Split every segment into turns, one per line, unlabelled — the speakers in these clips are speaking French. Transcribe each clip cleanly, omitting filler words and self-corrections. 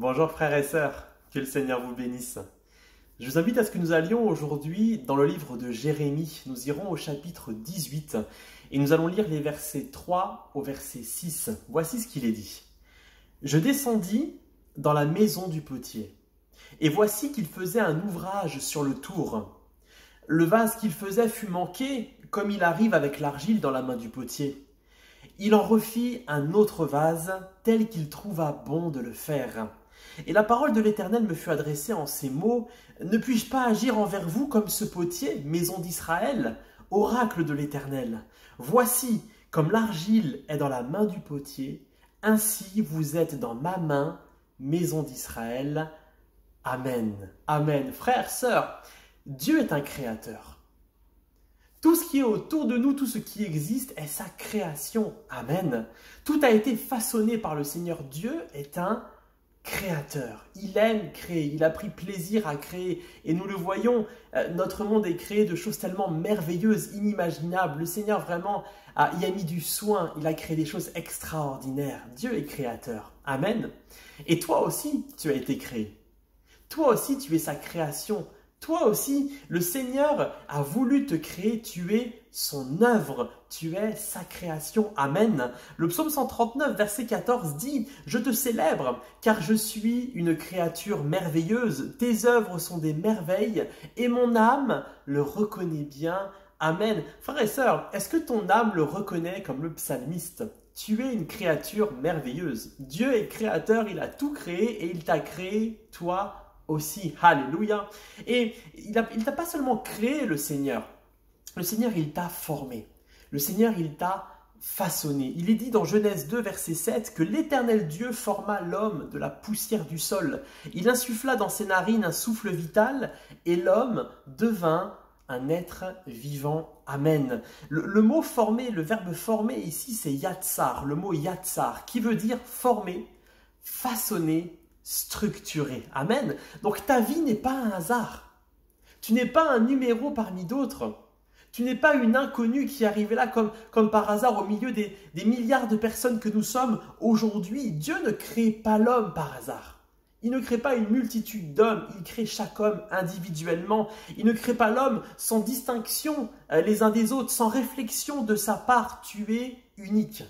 Bonjour frères et sœurs, que le Seigneur vous bénisse. Je vous invite à ce que nous allions aujourd'hui dans le livre de Jérémie. Nous irons au chapitre 18 et nous allons lire les versets 3 au verset 6. Voici ce qu'il est dit. « Je descendis dans la maison du potier, et voici qu'il faisait un ouvrage sur le tour. Le vase qu'il faisait fut manqué, comme il arrive avec l'argile dans la main du potier. Il en refit un autre vase, tel qu'il trouva bon de le faire. Et la parole de l'Éternel me fut adressée en ces mots, « Ne puis-je pas agir envers vous comme ce potier, maison d'Israël, oracle de l'Éternel? Voici, comme l'argile est dans la main du potier, ainsi vous êtes dans ma main, maison d'Israël. Amen. » Amen. Frères, sœurs, Dieu est un créateur. Tout ce qui est autour de nous, tout ce qui existe est sa création. Amen. Tout a été façonné par le Seigneur. Dieu est un créateur. Il aime créer. Il a pris plaisir à créer. Et nous le voyons, notre monde est créé de choses tellement merveilleuses, inimaginables. Le Seigneur vraiment y a mis du soin. Il a créé des choses extraordinaires. Dieu est créateur. Amen. Et toi aussi, tu as été créé. Toi aussi, tu es sa création. Toi aussi, le Seigneur a voulu te créer, tu es son œuvre, tu es sa création. Amen. Le psaume 139, verset 14 dit « Je te célèbre, car je suis une créature merveilleuse. Tes œuvres sont des merveilles, et mon âme le reconnaît bien. Amen. » Frères et sœurs, est-ce que ton âme le reconnaît comme le psalmiste ? Tu es une créature merveilleuse. Dieu est créateur, il a tout créé et il t'a créé, toi aussi. Alléluia. Et il t'a pas seulement créé, le Seigneur. Le Seigneur, il t'a formé. Le Seigneur, il t'a façonné. Il est dit dans Genèse 2, verset 7, que l'Éternel Dieu forma l'homme de la poussière du sol. Il insuffla dans ses narines un souffle vital et l'homme devint un être vivant. Amen. Le mot former, le verbe former ici, c'est yatsar. Le mot yatsar, qui veut dire former, façonner, structuré. Amen. Donc ta vie n'est pas un hasard. Tu n'es pas un numéro parmi d'autres. Tu n'es pas une inconnue qui est arrivée là comme par hasard au milieu des milliards de personnes que nous sommes aujourd'hui. Dieu ne crée pas l'homme par hasard. Il ne crée pas une multitude d'hommes, il crée chaque homme individuellement. Il ne crée pas l'homme sans distinction les uns des autres, sans réflexion de sa part. Tu es unique.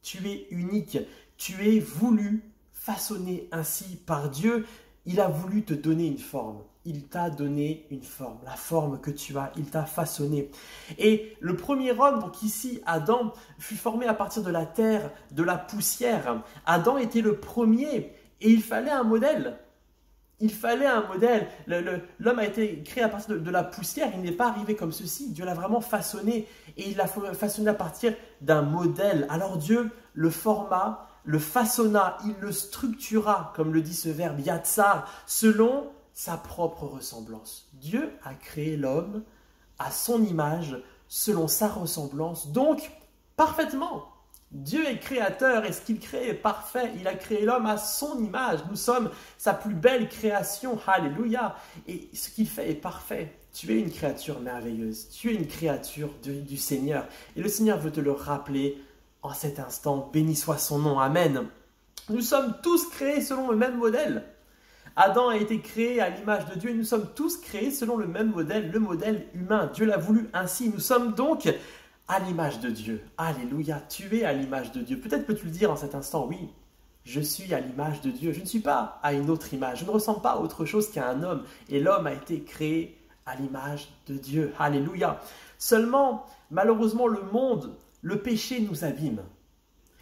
Tu es unique. Tu es voulu, façonné ainsi par Dieu. Il a voulu te donner une forme. Il t'a donné une forme, la forme que tu as, il t'a façonné. Et le premier homme, donc ici Adam, fut formé à partir de la terre, de la poussière. Adam était le premier et il fallait un modèle. Il fallait un modèle. L'homme a été créé à partir de la poussière, il n'est pas arrivé comme ceci. Dieu l'a vraiment façonné et il l'a façonné à partir d'un modèle. Alors Dieu le forma, le façonna, il le structura, comme le dit ce verbe yatsar, selon sa propre ressemblance. Dieu a créé l'homme à son image, selon sa ressemblance, donc parfaitement. Dieu est créateur et ce qu'il crée est parfait. Il a créé l'homme à son image. Nous sommes sa plus belle création. Alléluia. Et ce qu'il fait est parfait. Tu es une créature merveilleuse. Tu es une créature du Seigneur. Et le Seigneur veut te le rappeler en cet instant. Béni soit son nom. Amen. Nous sommes tous créés selon le même modèle. Adam a été créé à l'image de Dieu et nous sommes tous créés selon le même modèle, le modèle humain. Dieu l'a voulu ainsi. Nous sommes donc à l'image de Dieu. Alléluia, tu es à l'image de Dieu. Peut-être peux-tu le dire en cet instant, oui, je suis à l'image de Dieu. Je ne suis pas à une autre image. Je ne ressemble pas à autre chose qu'à un homme. Et l'homme a été créé à l'image de Dieu. Alléluia. Seulement, malheureusement, le monde, le péché nous abîme.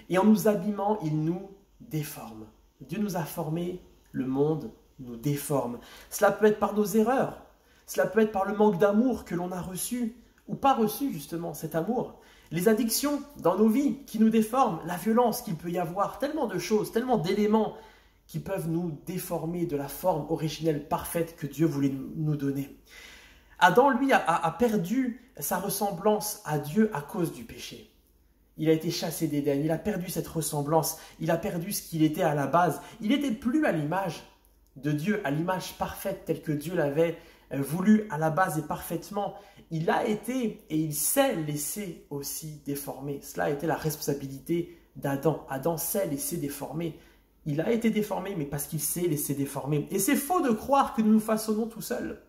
Et en nous abîmant, il nous déforme. Dieu nous a formés, le monde nous déforme. Cela peut être par nos erreurs. Cela peut être par le manque d'amour que l'on a reçu ou pas reçu justement cet amour, les addictions dans nos vies qui nous déforment, la violence qu'il peut y avoir, tellement de choses, tellement d'éléments qui peuvent nous déformer de la forme originelle parfaite que Dieu voulait nous donner. Adam, lui, a perdu sa ressemblance à Dieu à cause du péché. Il a été chassé d'Éden, il a perdu cette ressemblance, il a perdu ce qu'il était à la base. Il n'était plus à l'image de Dieu, à l'image parfaite telle que Dieu l'avait voulu à la base et parfaitement. Il a été et il s'est laissé aussi déformer. Cela a été la responsabilité d'Adam. Adam s'est laissé déformer. Il a été déformé, mais parce qu'il s'est laissé déformer. Et c'est faux de croire que nous nous façonnons tout seuls.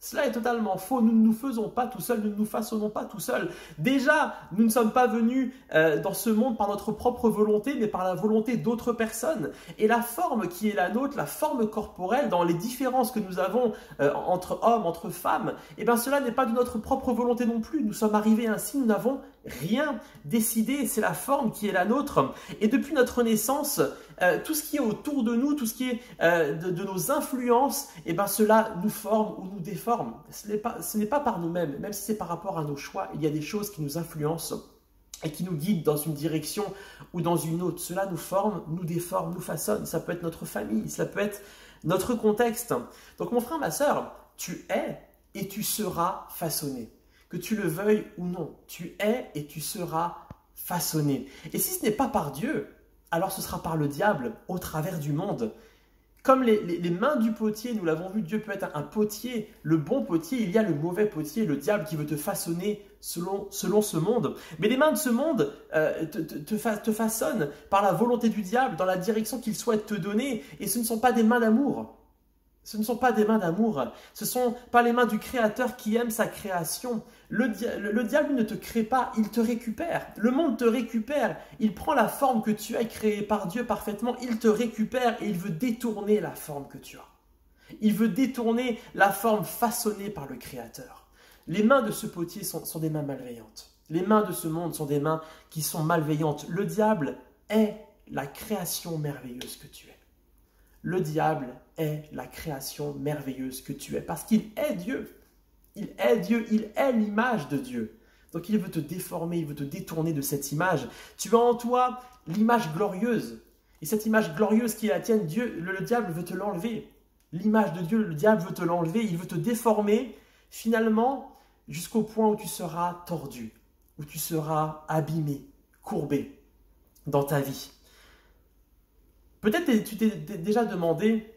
Cela est totalement faux. Nous ne nous faisons pas tout seuls, nous ne nous façonnons pas tout seuls. Déjà, nous ne sommes pas venus dans ce monde par notre propre volonté, mais par la volonté d'autres personnes. Et la forme qui est la nôtre, la forme corporelle, dans les différences que nous avons entre hommes, entre femmes, eh bien cela n'est pas de notre propre volonté non plus. Nous sommes arrivés ainsi, nous n'avons rien décidé. C'est la forme qui est la nôtre. Et depuis notre naissance, tout ce qui est autour de nous, tout ce qui est de nos influences, eh bien cela nous forme ou nous déforme. Ce n'est pas par nous-mêmes, même si c'est par rapport à nos choix. Il y a des choses qui nous influencent et qui nous guident dans une direction ou dans une autre. Cela nous forme, nous déforme, nous façonne. Ça peut être notre famille, ça peut être notre contexte. Donc mon frère, ma sœur, tu es et tu seras façonné. Que tu le veuilles ou non, tu es et tu seras façonné. Et si ce n'est pas par Dieu, alors ce sera par le diable au travers du monde. Comme les mains du potier, nous l'avons vu, Dieu peut être un potier, le bon potier, il y a le mauvais potier, le diable qui veut te façonner selon ce monde. Mais les mains de ce monde te façonnent par la volonté du diable, dans la direction qu'il souhaite te donner, et ce ne sont pas des mains d'amour. Ce ne sont pas des mains d'amour, ce ne sont pas les mains du Créateur qui aime sa création. Le diable ne te crée pas, il te récupère. Le monde te récupère, il prend la forme que tu as créée par Dieu parfaitement, il te récupère et il veut détourner la forme que tu as. Il veut détourner la forme façonnée par le Créateur. Les mains de ce potier sont des mains malveillantes. Les mains de ce monde sont des mains qui sont malveillantes. Le diable est la création merveilleuse que tu es. Le diable est la création merveilleuse que tu es parce qu'il est Dieu. Il est Dieu, il est l'image de Dieu. Donc il veut te déformer, il veut te détourner de cette image. Tu as en toi l'image glorieuse. Et cette image glorieuse qui est la tienne, le diable veut te l'enlever. L'image de Dieu, le diable veut te l'enlever, il veut te déformer finalement jusqu'au point où tu seras tordu, où tu seras abîmé, courbé dans ta vie. Peut-être tu t'es déjà demandé,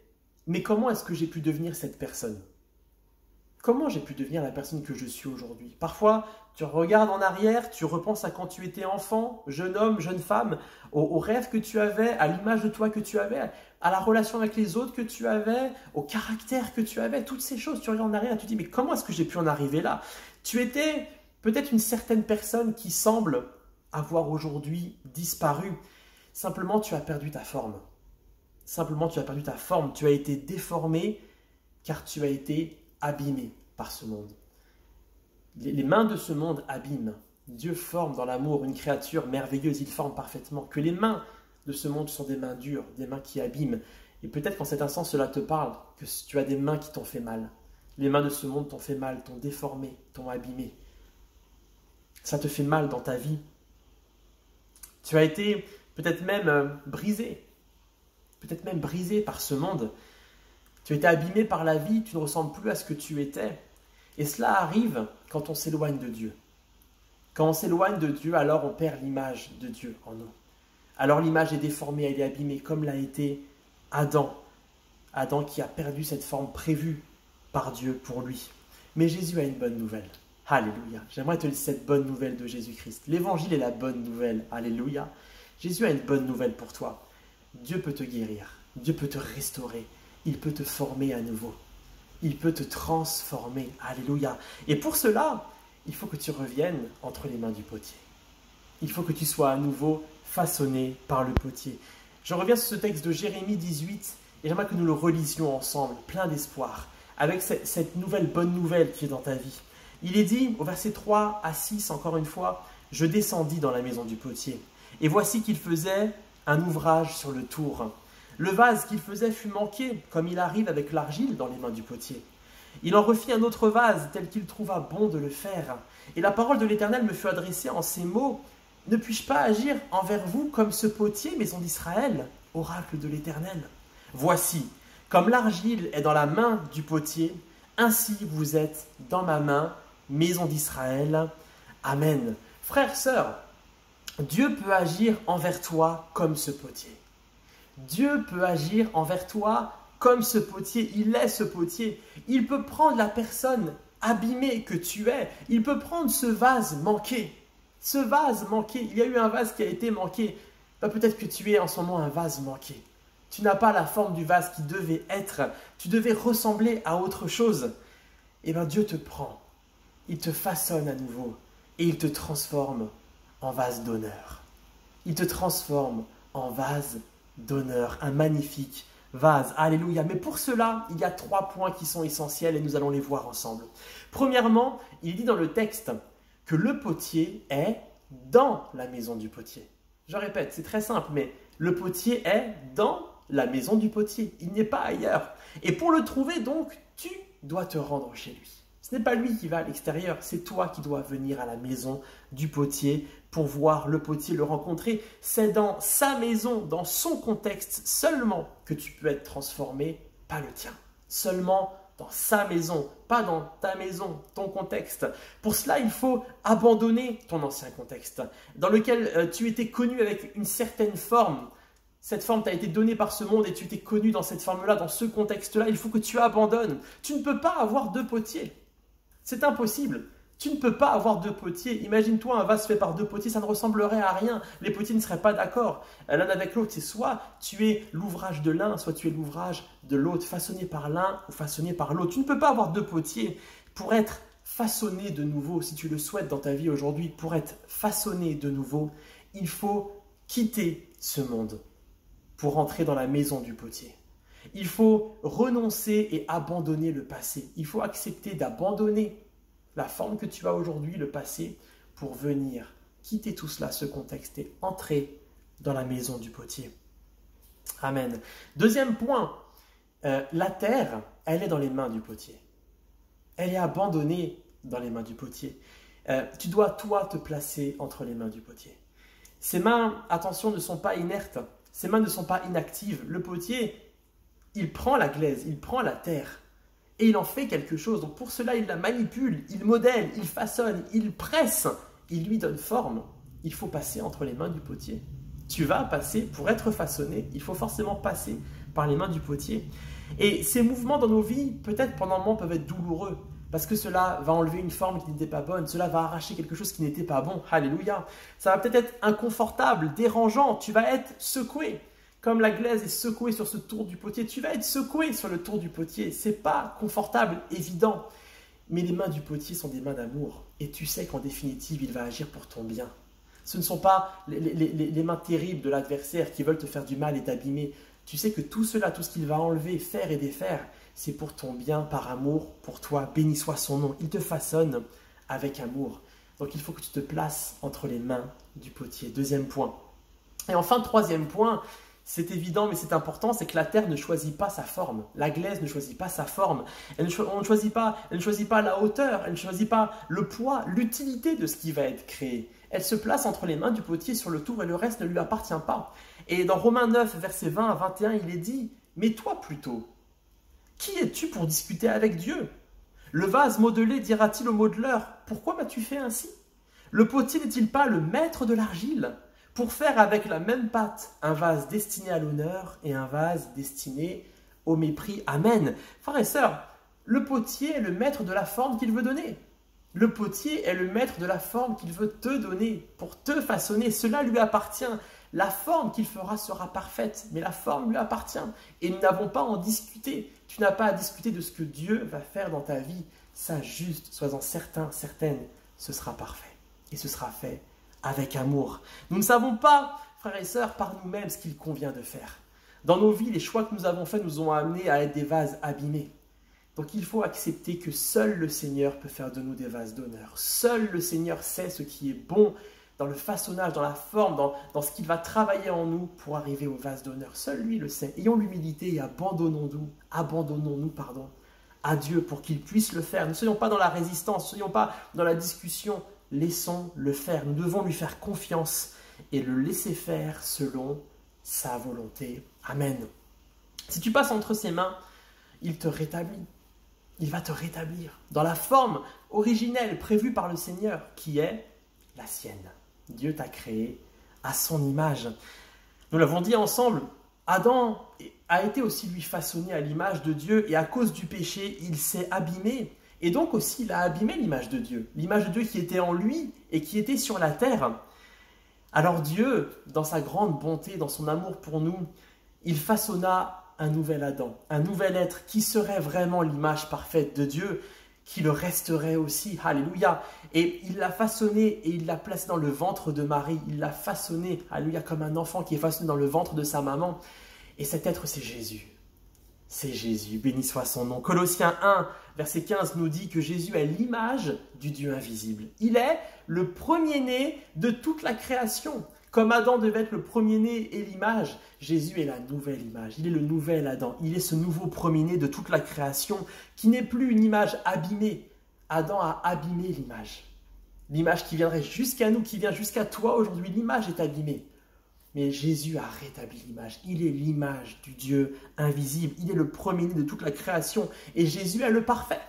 mais comment est-ce que j'ai pu devenir cette personne? Comment j'ai pu devenir la personne que je suis aujourd'hui? Parfois, tu regardes en arrière, tu repenses à quand tu étais enfant, jeune homme, jeune femme, aux rêves que tu avais, à l'image de toi que tu avais, à la relation avec les autres que tu avais, au caractère que tu avais, toutes ces choses. Tu regardes en arrière et tu te dis, mais comment est-ce que j'ai pu en arriver là? Tu étais peut-être une certaine personne qui semble avoir aujourd'hui disparu. Simplement, tu as perdu ta forme. Simplement, tu as perdu ta forme, tu as été déformé car tu as été abîmé par ce monde. Les mains de ce monde abîment. Dieu forme dans l'amour une créature merveilleuse, il forme parfaitement. Que les mains de ce monde sont des mains dures, des mains qui abîment. Et peut-être qu'en cet instant, cela te parle, que tu as des mains qui t'ont fait mal. Les mains de ce monde t'ont fait mal, t'ont déformé, t'ont abîmé. Ça te fait mal dans ta vie. Tu as été peut-être même brisé. Peut-être même brisé par ce monde. Tu as été abîmé par la vie, tu ne ressembles plus à ce que tu étais. Et cela arrive quand on s'éloigne de Dieu. Quand on s'éloigne de Dieu, alors on perd l'image de Dieu en nous. Alors l'image est déformée, elle est abîmée, comme l'a été Adam. Adam qui a perdu cette forme prévue par Dieu pour lui. Mais Jésus a une bonne nouvelle. Alléluia. J'aimerais te dire cette bonne nouvelle de Jésus-Christ. L'évangile est la bonne nouvelle. Alléluia. Jésus a une bonne nouvelle pour toi. Dieu peut te guérir. Dieu peut te restaurer. Il peut te former à nouveau. Il peut te transformer. Alléluia. Et pour cela, il faut que tu reviennes entre les mains du potier. Il faut que tu sois à nouveau façonné par le potier. Je reviens sur ce texte de Jérémie 18 et j'aimerais que nous le relisions ensemble, plein d'espoir, avec cette nouvelle bonne nouvelle qui est dans ta vie. Il est dit au verset 3 à 6, encore une fois, « Je descendis dans la maison du potier, et voici qu'il faisait un ouvrage sur le tour. Le vase qu'il faisait fut manqué, comme il arrive avec l'argile dans les mains du potier. Il en refit un autre vase, tel qu'il trouva bon de le faire. Et la parole de l'Éternel me fut adressée en ces mots, « Ne puis-je pas agir envers vous comme ce potier, maison d'Israël, oracle de l'Éternel? Voici, comme l'argile est dans la main du potier, ainsi vous êtes dans ma main, maison d'Israël. Amen. » Frères, sœurs, Dieu peut agir envers toi comme ce potier. Dieu peut agir envers toi comme ce potier. Il est ce potier. Il peut prendre la personne abîmée que tu es. Il peut prendre ce vase manqué. Ce vase manqué. Il y a eu un vase qui a été manqué. Peut-être que tu es en ce moment un vase manqué. tu n'as pas la forme du vase qui devait être, tu devais ressembler à autre chose. Eh bien Dieu te prend, il te façonne à nouveau et il te transforme en vase d'honneur. Il te transforme en vase d'honneur, un magnifique vase. Alléluia. Mais pour cela, il y a 3 points qui sont essentiels et nous allons les voir ensemble. Premièrement, il dit dans le texte que le potier est dans la maison du potier. Je répète, c'est très simple, mais le potier est dans la maison du potier. Il n'est pas ailleurs. Et pour le trouver, donc, tu dois te rendre chez lui. Ce n'est pas lui qui va à l'extérieur, c'est toi qui dois venir à la maison du potier pour voir le potier, le rencontrer. C'est dans sa maison, dans son contexte seulement que tu peux être transformé, pas le tien. Seulement dans sa maison, pas dans ta maison, ton contexte. Pour cela, il faut abandonner ton ancien contexte, dans lequel tu étais connu avec une certaine forme. Cette forme t'a été donnée par ce monde et tu étais connu dans cette forme-là, dans ce contexte-là. Il faut que tu abandonnes. Tu ne peux pas avoir 2 potiers. C'est impossible. Tu ne peux pas avoir 2 potiers. Imagine-toi un vase fait par 2 potiers, ça ne ressemblerait à rien. Les potiers ne seraient pas d'accord l'un avec l'autre. C'est soit tu es l'ouvrage de l'un, soit tu es l'ouvrage de l'autre, façonné par l'un ou façonné par l'autre. Tu ne peux pas avoir 2 potiers pour être façonné de nouveau, si tu le souhaites dans ta vie aujourd'hui. Pour être façonné de nouveau, il faut quitter ce monde pour entrer dans la maison du potier. Il faut renoncer et abandonner le passé. Il faut accepter d'abandonner la forme que tu as aujourd'hui, le passé, pour venir quitter tout cela, ce contexte, et entrer dans la maison du potier. Amen. Deuxième point, la terre, elle est dans les mains du potier. Elle est abandonnée dans les mains du potier. Tu dois, toi, te placer entre les mains du potier. Ses mains, attention, ne sont pas inertes. Ses mains ne sont pas inactives. Le potier, il prend la glaise, il prend la terre et il en fait quelque chose. Donc pour cela, il la manipule, il modèle, il façonne, il presse, il lui donne forme. Il faut passer entre les mains du potier. Tu vas passer, pour être façonné, il faut forcément passer par les mains du potier. Et ces mouvements dans nos vies, peut-être pendant un moment, peuvent être douloureux. Parce que cela va enlever une forme qui n'était pas bonne, cela va arracher quelque chose qui n'était pas bon. Alléluia. Ça va peut-être être inconfortable, dérangeant, tu vas être secoué. Comme la glaise est secouée sur ce tour du potier, tu vas être secoué sur le tour du potier. Ce n'est pas confortable, évident. Mais les mains du potier sont des mains d'amour. Et tu sais qu'en définitive, il va agir pour ton bien. Ce ne sont pas les mains terribles de l'adversaire qui veulent te faire du mal et t'abîmer. Tu sais que tout cela, tout ce qu'il va enlever, faire et défaire, c'est pour ton bien, par amour, pour toi. Béni soit son nom. Il te façonne avec amour. Donc il faut que tu te places entre les mains du potier. Deuxième point. Et enfin, troisième point, c'est évident mais c'est important, c'est que la terre ne choisit pas sa forme. La glaise ne choisit pas sa forme. Elle ne choisit pas la hauteur, elle ne choisit pas le poids, l'utilité de ce qui va être créé. Elle se place entre les mains du potier sur le tour et le reste ne lui appartient pas. Et dans Romains 9, versets 20 à 21, il est dit « Mais toi plutôt, qui es-tu pour discuter avec Dieu? Le vase modelé dira-t-il au modeleur, pourquoi m'as-tu fait ainsi? Le potier n'est-il pas le maître de l'argile pour faire avec la même pâte un vase destiné à l'honneur et un vase destiné au mépris? Amen. Frères et sœurs, le potier est le maître de la forme qu'il veut donner. Le potier est le maître de la forme qu'il veut te donner pour te façonner. Cela lui appartient. La forme qu'il fera sera parfaite, mais la forme lui appartient. Et nous n'avons pas à en discuter. Tu n'as pas à discuter de ce que Dieu va faire dans ta vie. Ça juste, sois-en certain, certaine, ce sera parfait. Et ce sera fait avec amour. Nous ne savons pas, frères et sœurs, par nous-mêmes ce qu'il convient de faire. Dans nos vies, les choix que nous avons faits nous ont amenés à être des vases abîmés. Donc il faut accepter que seul le Seigneur peut faire de nous des vases d'honneur. Seul le Seigneur sait ce qui est bon dans le façonnage, dans la forme, dans ce qu'il va travailler en nous pour arriver au vase d'honneur. Seul lui le sait. Ayons l'humilité et abandonnons-nous à Dieu pour qu'il puisse le faire. Ne soyons pas dans la résistance, ne soyons pas dans la discussion. Laissons-le faire. Nous devons lui faire confiance et le laisser faire selon sa volonté. Amen. Si tu passes entre ses mains, il te rétablit. Il va te rétablir dans la forme originelle prévue par le Seigneur qui est la sienne. Dieu t'a créé à son image. Nous l'avons dit ensemble, Adam a été aussi lui façonné à l'image de Dieu et à cause du péché, il s'est abîmé. Et donc aussi, il a abîmé l'image de Dieu qui était en lui et qui était sur la terre. Alors Dieu, dans sa grande bonté, dans son amour pour nous, il façonna un nouvel Adam, un nouvel être qui serait vraiment l'image parfaite de Dieu, qui le resterait aussi. Alléluia. Et il l'a façonné et il l'a placé dans le ventre de Marie. Il l'a façonné, alléluia, comme un enfant qui est façonné dans le ventre de sa maman. Et cet être, c'est Jésus. C'est Jésus, béni soit son nom. Colossiens 1, verset 15 nous dit que Jésus est l'image du Dieu invisible. Il est le premier-né de toute la création. Comme Adam devait être le premier-né et l'image, Jésus est la nouvelle image. Il est le nouvel Adam. Il est ce nouveau premier-né de toute la création qui n'est plus une image abîmée. Adam a abîmé l'image. L'image qui viendrait jusqu'à nous, qui vient jusqu'à toi aujourd'hui, l'image est abîmée. Mais Jésus a rétabli l'image. Il est l'image du Dieu invisible. Il est le premier-né de toute la création. Et Jésus est le parfait.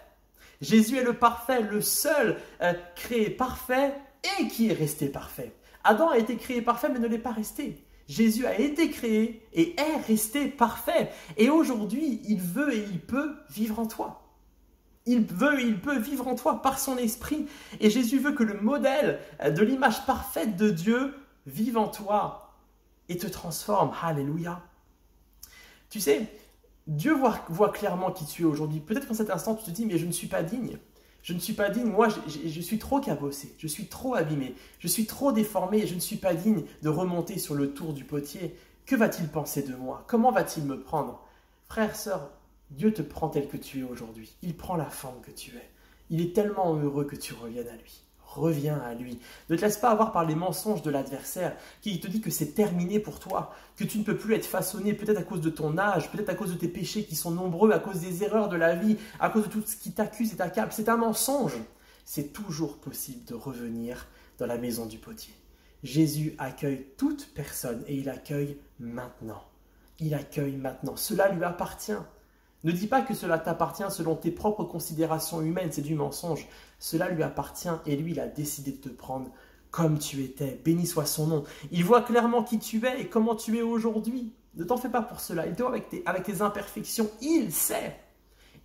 Jésus est le parfait, le seul créé parfait et qui est resté parfait. Adam a été créé parfait mais ne l'est pas resté. Jésus a été créé et est resté parfait. Et aujourd'hui, il veut et il peut vivre en toi. Il veut et il peut vivre en toi par son esprit. Et Jésus veut que le modèle de l'image parfaite de Dieu vive en toi et te transforme. Alléluia. Tu sais, Dieu voit clairement qui tu es aujourd'hui. Peut-être qu'en cet instant, tu te dis, mais je ne suis pas digne. Je ne suis pas digne, moi je suis trop cabossé, je suis trop abîmé, je suis trop déformé et je ne suis pas digne de remonter sur le tour du potier. Que va-t-il penser de moi? Comment va-t-il me prendre? Frère, sœur, Dieu te prend tel que tu es aujourd'hui. Il prend la forme que tu es. Il est tellement heureux que tu reviennes à lui. Reviens à lui. Ne te laisse pas avoir par les mensonges de l'adversaire qui te dit que c'est terminé pour toi, que tu ne peux plus être façonné peut-être à cause de ton âge, peut-être à cause de tes péchés qui sont nombreux, à cause des erreurs de la vie, à cause de tout ce qui t'accuse et t'accable. C'est un mensonge. C'est toujours possible de revenir dans la maison du potier. Jésus accueille toute personne et il accueille maintenant. Il accueille maintenant. Cela lui appartient. Ne dis pas que cela t'appartient selon tes propres considérations humaines, c'est du mensonge. Cela lui appartient et lui, il a décidé de te prendre comme tu étais. Béni soit son nom. Il voit clairement qui tu es et comment tu es aujourd'hui. Ne t'en fais pas pour cela. Il te voit avec tes imperfections. Il sait.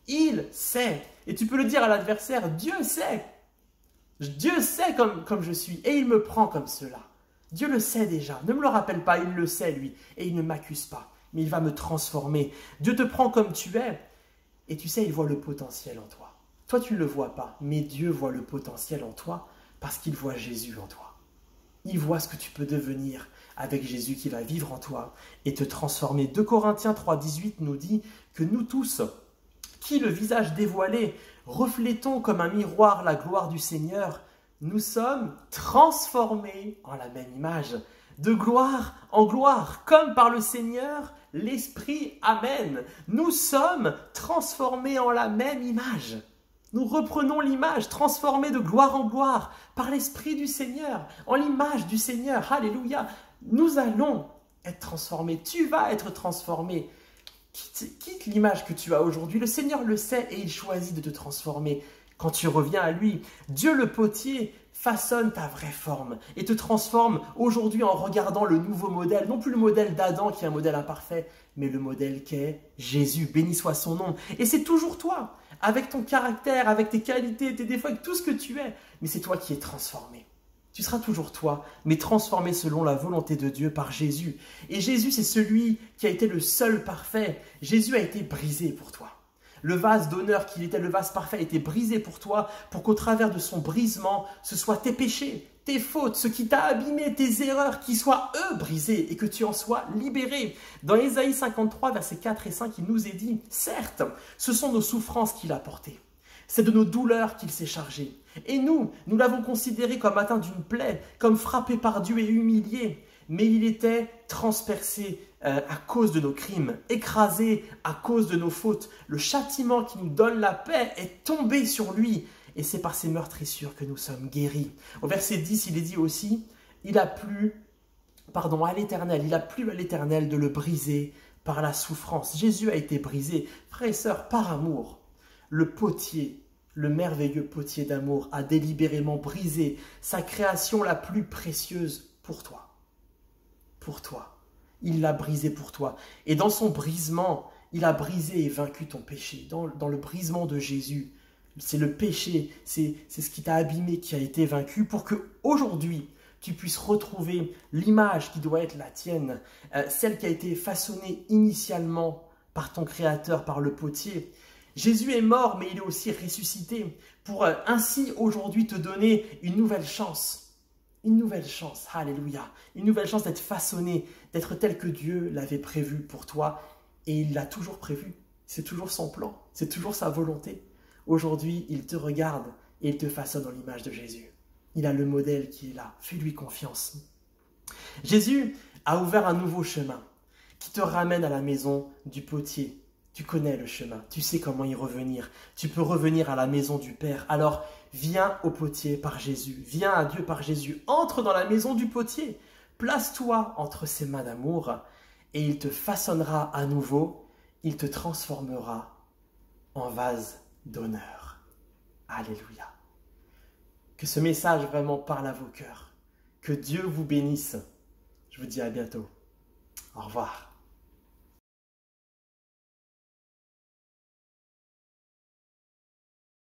Il sait. Et tu peux le dire à l'adversaire, Dieu sait. Dieu sait comme je suis et il me prend comme cela. Dieu le sait déjà. Ne me le rappelle pas, il le sait lui et il ne m'accuse pas. Mais il va me transformer. Dieu te prend comme tu es. Et tu sais, il voit le potentiel en toi. Toi, tu ne le vois pas, mais Dieu voit le potentiel en toi parce qu'il voit Jésus en toi. Il voit ce que tu peux devenir avec Jésus qui va vivre en toi et te transformer. 2 Corinthiens 3,18 nous dit que nous tous, qui le visage dévoilé, reflétons comme un miroir la gloire du Seigneur, nous sommes transformés en la même image, de gloire en gloire, comme par le Seigneur, l'Esprit. Amen. Nous sommes transformés en la même image. Nous reprenons l'image transformée de gloire en gloire par l'Esprit du Seigneur, en l'image du Seigneur. Alléluia. Nous allons être transformés. Tu vas être transformé. Quitte l'image que tu as aujourd'hui. Le Seigneur le sait et il choisit de te transformer. Quand tu reviens à lui, Dieu le potier façonne ta vraie forme et te transforme aujourd'hui en regardant le nouveau modèle, non plus le modèle d'Adam qui est un modèle imparfait, mais le modèle qu'est Jésus, béni soit son nom. Et c'est toujours toi, avec ton caractère, avec tes qualités, tes défauts, avec tout ce que tu es, mais c'est toi qui es transformé. Tu seras toujours toi, mais transformé selon la volonté de Dieu par Jésus. Et Jésus, c'est celui qui a été le seul parfait. Jésus a été brisé pour toi. Le vase d'honneur qu'il était, le vase parfait, a été brisé pour toi, pour qu'au travers de son brisement, ce soit tes péchés, tes fautes, ce qui t'a abîmé, tes erreurs, qui soient eux brisés et que tu en sois libéré. Dans Ésaïe 53, versets 4 et 5, il nous est dit, certes, ce sont nos souffrances qu'il a portées. C'est de nos douleurs qu'il s'est chargé. Et nous l'avons considéré comme atteint d'une plaie, comme frappé par Dieu et humilié. Mais il était transpercé à cause de nos crimes, écrasé à cause de nos fautes. Le châtiment qui nous donne la paix est tombé sur lui. Et c'est par ses meurtrissures que nous sommes guéris. Au verset 10, il est dit aussi, il a plu à l'Éternel de le briser par la souffrance. Jésus a été brisé, frères et sœurs, par amour. Le potier, le merveilleux potier d'amour, a délibérément brisé sa création la plus précieuse pour toi. Pour toi. Il l'a brisé pour toi. Et dans son brisement, il a brisé et vaincu ton péché. Dans le brisement de Jésus, c'est le péché, c'est ce qui t'a abîmé qui a été vaincu pour que aujourd'hui tu puisses retrouver l'image qui doit être la tienne, celle qui a été façonnée initialement par ton Créateur, par le potier. Jésus est mort, mais il est aussi ressuscité pour ainsi aujourd'hui te donner une nouvelle chance. Une nouvelle chance, alléluia, une nouvelle chance d'être façonné, d'être tel que Dieu l'avait prévu pour toi. Et il l'a toujours prévu, c'est toujours son plan, c'est toujours sa volonté. Aujourd'hui, il te regarde et il te façonne dans l'image de Jésus. Il a le modèle qui est là, fais-lui confiance. Jésus a ouvert un nouveau chemin qui te ramène à la maison du potier. Tu connais le chemin, tu sais comment y revenir. Tu peux revenir à la maison du Père. Alors, viens au potier par Jésus, viens à Dieu par Jésus. Entre dans la maison du potier, place-toi entre ses mains d'amour et il te façonnera à nouveau, il te transformera en vase d'honneur. Alléluia. Que ce message vraiment parle à vos cœurs. Que Dieu vous bénisse. Je vous dis à bientôt. Au revoir.